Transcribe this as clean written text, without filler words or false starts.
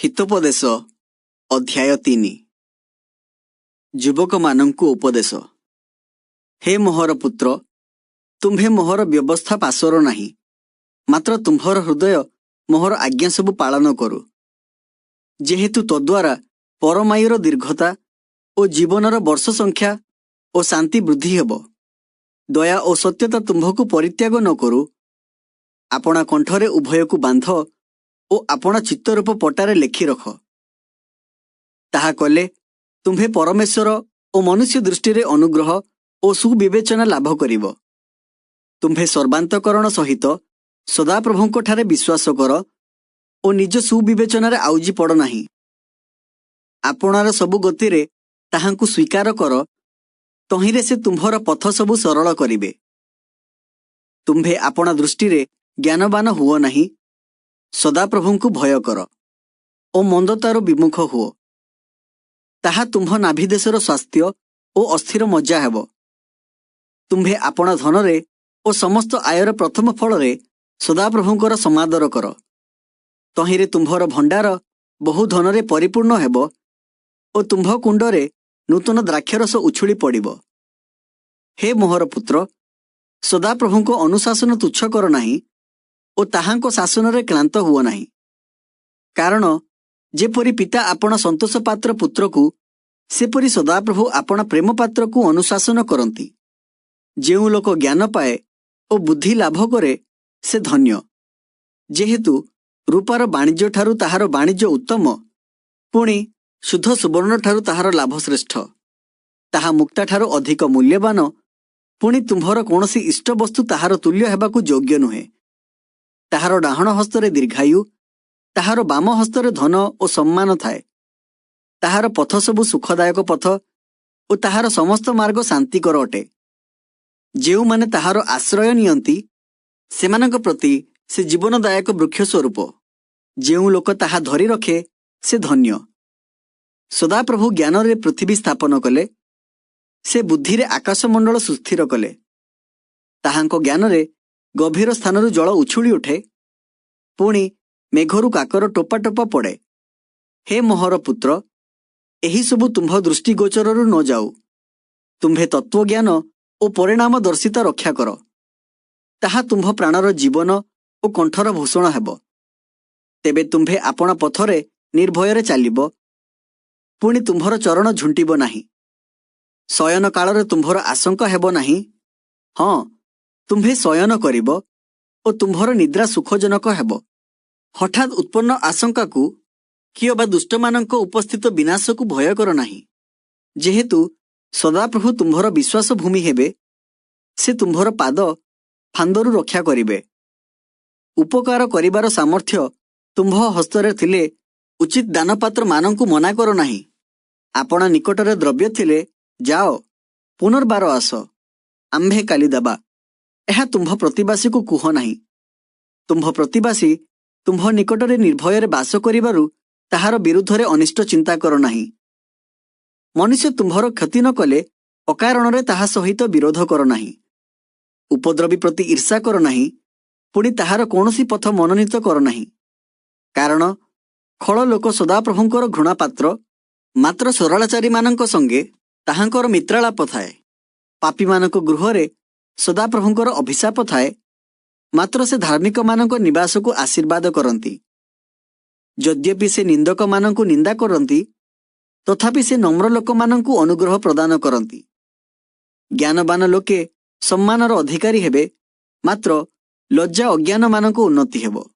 हितोपदेश अध्याय 3 युवक मानंकु उपदेश। हे मोहर पुत्र, तुम्भे मोहर व्यवस्था पासर नहीं, मात्र तुम्भर हृदय मोहर आज्ञा सबु पालन करू। जेहेतु तद्वारा परमायुर दीर्घता और जीवनर वर्ष संख्या और शांति वृद्धि हेब। दया और सत्यता तुम्भकु परित्याग न करू। आपणा कंठरे उभयकु बांध और आपणा चित्तरूप पटारे लेखि रख। ताहा कले तुम्भे परमेश्वर और मनुष्य दृष्टि रे अनुग्रह और सुविवेचना लाभ करिव। तुम्भे सर्वांतकरण सहित सदाप्रभुंक ठारे विश्वास कर और निज सुविवेचनारे आउजी पड़ नाही। आपणार सबु गतिरे ताहांकु स्वीकार कर, तहिरे से तुम्भर पथ सबु सरल करिवे। तुम्भे आपणा दृष्टि रे ज्ञानवान हुओ नाही। सदाप्रभुंकु भय कर और मंदतारो विमुख हुओ। ताहा तुम्भ नाभिदेशर स्वास्थ्य और अस्थिर मजा हेब। तुम्भे आपणा धनरे और समस्त आयर प्रथम फल रे सदाप्रभुंकर समादर कर। तहिरे तुम्भर भंडार बहु धनरे परिपूर्ण हेब और तुम्भ कुंडरे नूतन द्राक्षरस उछुली पड़िब। हे मोहर पुत्र, सदाप्रभुंको अनुशासन तुच्छ कर नाही और ताहांको शासनरे क्लांत हुओ नाही। कारण जेपरि पिता आपणा संतोष पात्र पुत्र को, सेपरि सदाप्रभु आपणा प्रेम पात्र को अनुशासन करती। जेउ लोक ज्ञान पाए और बुद्धि लाभ करे से धन्य। जेहेतु रूपार वाणिज्य ठारू ताहार वाणिज्य उत्तम, पुणी शुद्ध सुवर्ण ठारू ताहार लाभ श्रेष्ठ। ताहा मुक्ता ठारू अधिक मूल्यवान, पुणी तुम्भर कौनसी इष्ट वस्तु ताहार तुल्य हेबाकु योग्य नुहे। ताहार डाहण हस्तरे दीर्घायु, ताहार बाम हस्तरे धन और सम्मान थाए। ताहार पथ सबु सुखदायक पथ और ताहार समस्त मार्ग शांतिकर अटे। जेउ माने ताहार आश्रय नियंती, सेमानक प्रति से जीवनदायक वृक्ष स्वरूप। जेउ लोक ताहा धरी रखे से धन्य। सदाप्रभु ज्ञान रे पृथ्वी स्थापन कले, से बुद्धि रे आकाशमंडल सुस्थिर कले। ताहांको ज्ञान रे गभीर स्थानरु जल उछुली उठे, पुणी मेघरु काकर टोपा टोपा पड़े। हे मोहर पुत्र, एही सबु तुम्भ दृष्टिगोचररु न जाऊ। तुम्भे तत्वज्ञान और परिणाम दर्शिता रक्षा कर। ताहा तुम्भ प्राणर जीवन और कंठर भूषण हेब। तेबे तुम्भे आपणा पथरे निर्भୟରେ चालिब, पुणी तुम्भर चरण झुंटिब नाही। शयन कालरे तुम्भर आशंका हेब नाही। हाँ, तुम्भे शयन करिब और तुम्भर निद्रा सुखजनक हेब। हठात उत्पन्न आशंका को कियो बा दुष्टमानंक उपस्थित विनाश को भय कर नाही। जेहेतु सदाप्रभु तुम्भर विश्वास भूमि हेबे, से तुम्भर पाद फांदरु रक्षा करिवे। उपकार करिबार सामर्थ्य तुम्भ हस्तरे थिले उचित दानपात्र मानंकु मना कर नाही। आपणा निकटरे द्रव्य थिले जाओ, पुनर्बार आस, आम्भे काली दबा, एहा तुम्भ प्रतिवासी को कुह नाही। तुम्भ प्रतिवासी तुम्भ निकटरे निर्भୟରେ बास करिबारु ताहार विरुद्धरे अनिष्ट चिंता कर नाही। मनुष्य तुम्भर क्षति न कले अकारणरे ताहा सहित विरोध कर नाही। उपद्रवी प्रति ईर्षा कर नाही, पुणी ताहार कौनसी पथ मनोनीत कर नाही। कारण खळ लोक सदाप्रभुंकर घृणा पात्र, मात्र सरलाचारी मानंक संगे ताहांकर मित्रालाप थाए। पापी मानक गृहरे सदाप्रभुंकर अभिशाप थाए, मात्र से धार्मिक मानक निवास को आशीर्वाद करती। यद्यपि से निंदक मानक निंदा करती, तथापि से नम्र लोक मानक अनुग्रह प्रदान करती। ज्ञानवान लोके सम्मानर अधिकारी हेबे, मात्र लज्जा अज्ञान मानक उन्नति हेबो।